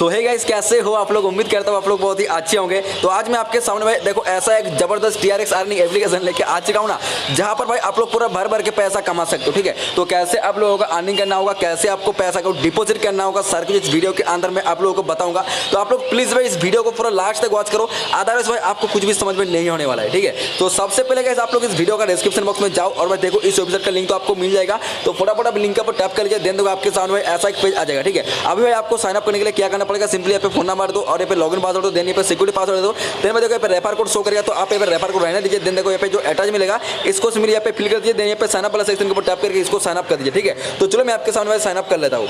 तो hey guys, कैसे हो आप लोग। उम्मीद करता हूँ आप लोग बहुत ही अच्छे होंगे। तो आज मैं आपके सामने भाई देखो ऐसा एक जबरदस्त TRX अर्निंग एप्लीकेशन लेके आ चुका हूँ ना, जहाँ पर भाई आप लोग पूरा भर भर के पैसा कमा सकते हो। ठीक है, तो कैसे आप लोगों को अर्निंग करना होगा, कैसे आपको पैसा को डिपॉजिट करना होगा, सर कुछ इस वीडियो के अंदर मैं आप लोगों को बताऊंगा। तो आप लोग प्लीज भाई इस वीडियो को पूरा लास्ट तक वॉच करो, अदरवाइज भाई आपको कुछ भी समझ में नहीं होने वाला है। ठीक है, तो सबसे पहले गाइस आप लोग इस वीडियो का डिस्क्रिप्शन बॉक्स में जाओ और भाई देखो इस वेबसाइट का लिंक तो आपको मिल जाएगा। तो फटाफट आप लिंक पर टैप कर लीजिए, देन देखो आपके सामने भाई ऐसा एक पेज आ जाएगा। ठीक है, अभी भाई आपको साइन अप करने के लिए क्या करना पड़ेगा, सिंपली यहाँ पे फोन नंबर दो और यहाँ पे लॉगिन पासवर्ड दो, देन यहाँ पे सिक्योरिटी पासवर्ड दो, देन में देखो यहाँ पे रेफर कोड शो करेगा, तो आप यहाँ पे रेफर कोड रहने दीजिए। देन देखो यहाँ पे जो अटैच मिलेगा इसको सिंपली यहाँ पे फिल कर दीजिए, देन यहाँ पे साइन अप वाला सेक्शन के ऊपर टैप करके इसको साइन अप कर दीजिए। ठीक है, तो चलो मैं आपके सामने साइन अप कर लेता हूँ।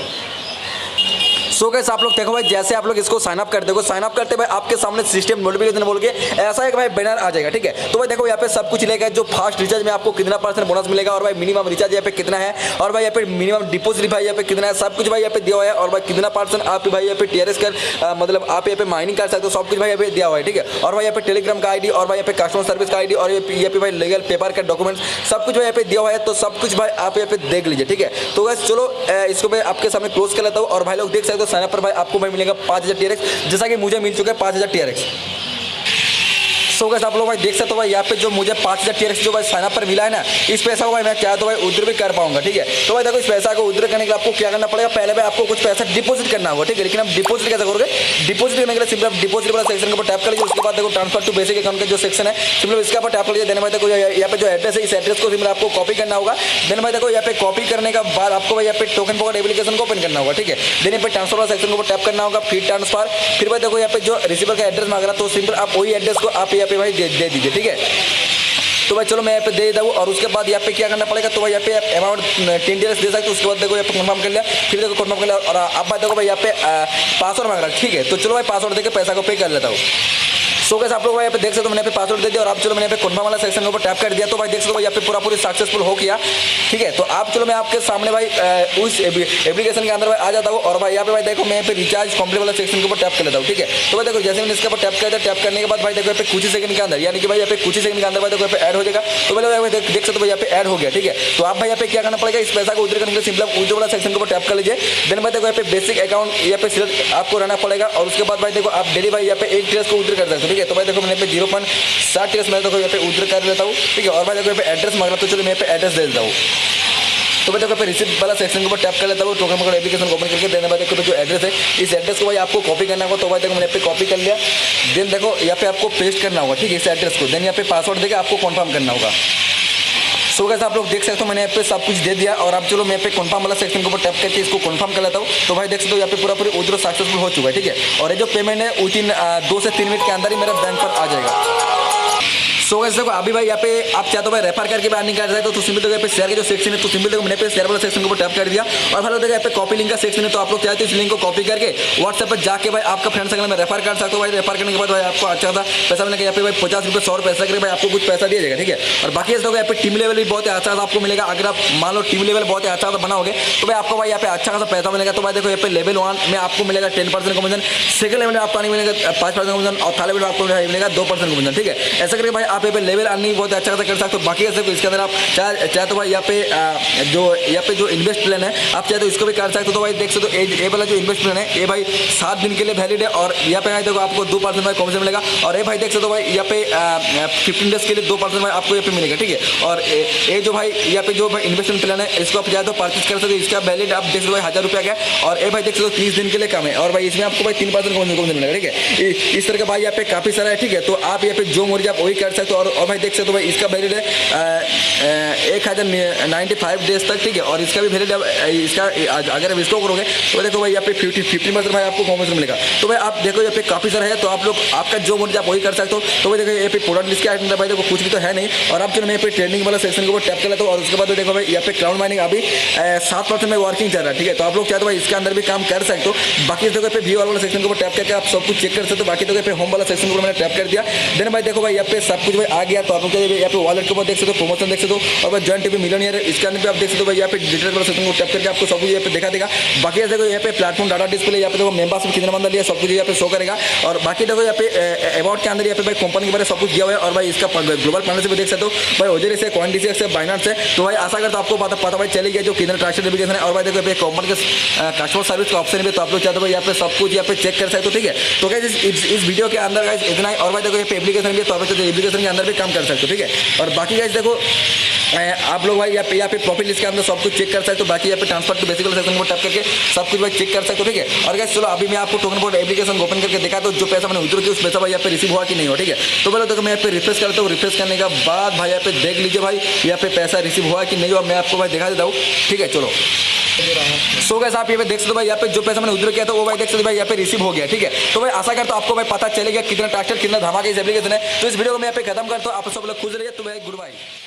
सो गाइस आप लोग देखो भाई, जैसे आप लोग इसको साइन अप करते हो, साइन अप करते भाई आपके सामने सिस्टम नोटिफिकेशन बोल के ऐसा एक भाई बैनर आ जाएगा। ठीक है, तो भाई देखो यहाँ पे सब कुछ लेगा, जो फास्ट रिचार्ज में आपको कितना % बोनस मिलेगा और भाई मिनिमम रिचार्ज यहाँ पे कितना है और भाई यहाँ पे मिनिमम डिपॉजिट भाई यहाँ पे कितना है, सब कुछ भाई यहाँ पे दिया हुआ है। और भाई कितना % आप भाई यहाँ पे TRX कर मतलब आप यहाँ पे माइनिंग कर सकते हो, सब कुछ भाई यहाँ पे दिया हुआ है। ठीक है, और भाई यहाँ पे टेलीग्राम का ID और भाई यहाँ पे कस्टमर सर्विस का ID और यहाँ पे भाई लीगल पेपर का डॉक्यूमेंट सब कुछ भाई यहाँ पे दिया हुआ है। तो सब कुछ भाई आप यहाँ पे देख लीजिए। ठीक है, तो गाइस चलो इसको मैं आपके सामने क्लोज कर लेता हूँ। और भाई लोग देख सकते हो साइन अप पर भाई आपको मिलेगा 5000 TRX, जैसा कि मुझे मिल चुका है 5000 TRX। सो गाइस आप लोग भाई देख सकते हो भाई यहाँ पे जो मुझे 5000 TRX जो भाई साइन अप पर मिला है ना, इस पैसा को भाई मैं क्या तो भाई उधर भी कर पाऊंगा। ठीक है, तो भाई देखो इस पैसा को उधर करने के लिए आपको क्या करना पड़ेगा, पहले भाई आपको कुछ पैसा डिपॉजिट करना होगा। ठीक है, लेकिन आप डिपॉजिट कैसे करोगे, डिपॉजिट करने के लिए सिंपली आप डिपॉजिट वाला सेक्शन के ऊपर टैप कर लीजिए। उसके बाद देखो ट्रांसफर टू बेसिक अकाउंट का जो सेक्शन है सिंपली इसके ऊपर टैप कर लीजिए। देन भाई देखो यहाँ पे जो एड्रेस है इस एड्रेस को सिंपली आपको कॉपी करना होगा। देन भाई देखो यहाँ पे कॉपी करने के बाद आपको भाई यहाँ पे टोकन पॉकेट एप्लीकेशन को ओपन करना होगा। ठीक है, देन यहाँ पे ट्रांसफर वाला सेक्शन के ऊपर टैप करना होगा, फिर ट्रांसफर, फिर भाई देखो यहाँ पे जो रिसीवर का एड्रेस मांग रहा, तो सिंपल आप वही एड्रेस को आप यहाँ पे भाई दे दीजिए। ठीक है, तो भाई चलो मैं यहाँ पे दे देता हूँ। और उसके बाद यहाँ पे क्या करना पड़ेगा, तो भाई यहाँ पे अमाउंट 10 TRX दे सकते हो। उसके बाद देखो यहाँ पे कन्फर्म कर लिया, फिर देखो कन्फर्म कर लिया और अब बात देखो भाई यहाँ पे पासवर्ड मांग रहा है। ठीक है, तो चलो भाई पासवर्ड देके पैसा को पे कर लेता हूँ। सो गाइस आप लोग भाई यहाँ पे देख सकते हो मैंने यहाँ पे पासवर्ड दे दिया और आप चलो मैंने यहाँ पे कन्फर्म वाला सेक्शन के ऊपर टैप कर दिया। तो भाई देख सकते हो यहाँ पे पूरा पूरी सक्सेसफुल हो गया। ठीक है, तो आप चलो मैं आपके सामने भाई उस एप्लीकेशन के अंदर भाई आ जाता हूँ। और भाई यहाँ पे भाई देखो मैं यहाँ पे रिचार्ज कंप्लीट वाला सेक्शन के ऊपर टैप कर लेता हूँ। ठीक है, तो भाई देखो जैसे मैंने इसके ऊपर टैप कर दिया, टैप करने के बाद भाई देखो यहाँ पे कुछ ही सेकंड के अंदर, यानी कि भाई यहाँ पे कुछ ही सेकंड के अंदर भाई देखो यहाँ पे ऐड हो जाएगा। तो भाई देख सकते हो भाई यहाँ पे ऐड हो गया। ठीक है, तो आप भाई यहाँ पे क्या करना पड़ेगा, इस पैसा को उधर करने के लिए सिंपल आप उधर वाला सेक्शन के ऊपर टैप कर लीजिए। देन भाई देखो यहाँ पे बेसिक अकाउंट यहाँ पे सिलेक्ट आपको रहना पड़ेगा। और उसके बाद भाई देखो आप डेली भाई यहाँ पे 1 TRX को उधर कर सकते हो। ठीक है, तो भाई देखो मैंने यहाँ पे 0.7 TRX मैं देखो यहाँ पे उधर कर लेता हूँ। ठीक है, और भाई देखो यहाँ पे एड्रेस मांग रहा, तो चलो मैं यहाँ पे एड्रेस दे देता हूँ। तो भाई देखो पे रिसिप्ट वाला सेक्शन के ऊपर टैप कर लेता हूँ, टोकन पॉकेट एप्लीकेशन ओपन करके। देने बाद देखो जो एड्रेस है इस एड्रेस को भाई आपको कॉपी करना होगा। तो भाई देखो मैंने यहाँ पे कॉपी कर लिया। देन देखो यहाँ पे आपको पेस्ट करना होगा। ठीक है, इस एड्रेस को। देन यहाँ पे पासवर्ड देके आपको कन्फर्म करना होगा। सो गाइस आप लोग देख सकते हो मैंने यहाँ पे सब कुछ दे दिया। और अब चलो मैं यहाँ पे कन्फर्म वाला सेक्शन के ऊपर टैप करके इसको कन्फर्म कर लेता हूँ। तो भाई देख सकते हो यहाँ पे पूरा पूरी उधर सक्सेसफुल हो चुका है। ठीक है, और ये जो पेमेंट है विदिन 2 से 3 मिनट के अंदर ही मेरा बैंक पर आ जाएगा। सो गाइस देखो अभी भाई यहाँ पे आप चाहे तो भाई रेफर करके भी अर्निंग कर सकते हो। तो सिंपल देखो यहाँ पे शेयर के जो सेक्शन है, तो सिंपल देखो मैंने पे शेयर वाला सेक्शन के ऊपर टैप कर दिया। और भाई देखो यहाँ पे कॉपी लिंक का सेक्शन है, तो आप लोग चाहे तो इस लिंक को कॉपी करके व्हाट्सएप पर जाके भाई आपका फ्रेंड सर्कल में रेफर कर सकते हो। भाई रेफर करने के बाद भाई आपको अच्छा सा पैसा मिलेगा। यहाँ पे भाई 50 रुपये 100 पैसा करके भाई आपको कुछ पैसा दिया जाएगा। ठीक है, और बाकी ऐसा यहाँ पे टीम लेवल भी बहुत अच्छा सा आपको मिलेगा। अगर आप मान लो टीम लेवल बहुत अच्छा सा बनाओगे तो भाई आपको भाई यहाँ पे अच्छा खासा पैसा मिलेगा। तो भाई देखो यहाँ पे लेवल 1 में आपको मिलेगा 10% कमीशन, सेकंड लेवल में आपको नहीं मिलेगा 5% कमीशन और थर्ड लेवल में आपको मिलेगा 2% कमीशन। ठीक है, ऐसा करके भाई आप यहाँ पे लेवल अर्निंग बहुत अच्छा खासा कर सकते हो। बाकी ऐसे इसके अंदर आप चाहे तो भाई यहाँ पे जो इन्वेस्ट प्लान है आप चाहे तो इसको भी कर सकते हो। तो भाई देख सकते हो ये वाला जो इन्वेस्ट प्लान है ये भाई 7 दिन के लिए वैलिड है। और यहाँ पे देखो आपको 2% भाई कमीशन मिलेगा। और ये भाई देख सकते हो भाई यहाँ पे 15 डेज के लिए 2% भाई आपको यहाँ पे मिलेगा। ठीक है, और ये जो भाई यहाँ पे जो इन्वेस्टमेंट प्लान है इसको आप चाहे तो परचेज कर सकते हो। इसका वैलिड आप देख सकते हो भाई 1000 रुपये का है। और ये भाई देख सकते हो 30 दिन के लिए कम है। और भाई इसमें आपको भाई 3% कमीशन मिलेगा। ठीक है, इस तरह का भाई यहाँ पे काफी सारा है। ठीक है, तो आप यहाँ पे जो मर्जी आप वही कर सकते हो। और भाई देख सकते हो भाई इसका वैलिड है 1095 डेज तक। ठीक है, और इसका भी वैलिड इसका अगर आप इसको करोगे तो देखो भाई यहाँ पे 50% भाई आपको कमीशन मिलेगा। तो भाई आप देखो यहाँ पे काफी सारा है, तो आप लोग आपका जो मर्जी आप वही कर सकते हो। तो भाई देखो यहाँ पे प्रोडक्ट लिस्ट के अंदर भाई देखो कुछ भी तो है नहीं। और आप चलो मैं यहाँ पे ट्रेडिंग वाला सेक्शन के ऊपर टैप कर लेता हूँ। और उसके बाद देखो भाई यहाँ पे क्लाउड माइनिंग अभी 7% में वर्किंग चल रहा है। ठीक है, तो आप लोग चाहे तो भाई इसके अंदर भी काम कर सकते हो। बाकी देखो पे व्यू वाला सेक्शन के ऊपर टैप करके आप सब कुछ चेक कर सकते हो। बाकी देखो पे होम वाला सेक्शन के ऊपर मैंने टैप कर दिया। देन भाई देखो भाई यहाँ पे सब कुछ भाई आ गया तो आप लोग यहाँ पे वॉलेट के ऊपर देख सकते हो, प्रमोशन देख सकते हो, और भाई जॉइन टीवी मिलियनियर है, इसके अंदर भी आप देख सकते हो भाई यहाँ पे डिटेल कर सकते हो, टैप करके आपको सब कुछ यहाँ पे दिखा देगा। बाकी देखो यहाँ पे प्लेटफॉर्म डाटा डिस्प्ले, यहाँ पे देखो मेंबरशिप कितने बंदा लिया सब कुछ यहाँ पे शो करेगा। और बाकी देखो यहाँ पे अबाउट के अंदर यहाँ पे भाई कंपनी के बारे में सब कुछ दिया हुआ है, और भाई इसका ग्लोबल पार्टनरशिप भी देख सकते हो भाई, ओजेरिस है, कॉइनडीसीएक्स है, बाइनेंस है। तो भाई आशा करता आपको पता भाई चली गया जो कितना ट्रांसफर एप्लीकेशन है। और भाई देखो कंपनी के कस्टमर सर्विस का ऑप्शन भी, तो आप लोग चाहते हो यहाँ पे सब कुछ यहाँ पे चेक कर सकते हो, ठीक है। तो गाइस इस वीडियो के अंदर गाइस इतना ही। और भाई देखो यहाँ पे एप्लीकेशन भी है, तो आप लोग एप्लीकेशन के अंदर भी काम कर सकते हो, ठीक है। और बाकी गाइस देखो आप लोग भाई यहाँ पे प्रॉफिट लिस्ट के अंदर सब कुछ चेक कर सकते हो। बाकी यहाँ पे ट्रांसफर टू बेसिकल सेक्शन को टैप करके सब कुछ भाई चेक कर सकते हो, ठीक है। और गाइस चलो अभी मैं आपको टोकन बोर्ड एप्लीकेशन ओपन करके दिखाता हूँ, जो पैसा मैंने विड्रॉ किया उस पैसा भाई यहाँ पे रिसीव हुआ कि नहीं हो, ठीक है। तो पहले देखो मैं यहाँ पे रिफ्रेश करता हूँ, रिफ्रेश करने के बाद भाई यहाँ पे देख लीजिए भाई यहाँ पे पैसा रिसीव हुआ कि नहीं हुआ, मैं आपको भाई दिखा देता हूँ, ठीक है। चलो सो गाइस आप यहाँ पे देख सकते हो भाई यहाँ पे जो पैसा मैंने विड्रॉ किया था वो भाई देख सकते हो भाई यहाँ पे रिसीव हो गया, ठीक है। तो भाई आशा करता हूँ आपको भाई पता चलेगा कितना ट्रांसफर कितना धमाका इस एप्लीकेशन है। तो इस वीडियो को मैं यहाँ पे खत्म करता हूँ, आप सब लोग खुश रहिए, तो भाई गुड बाय।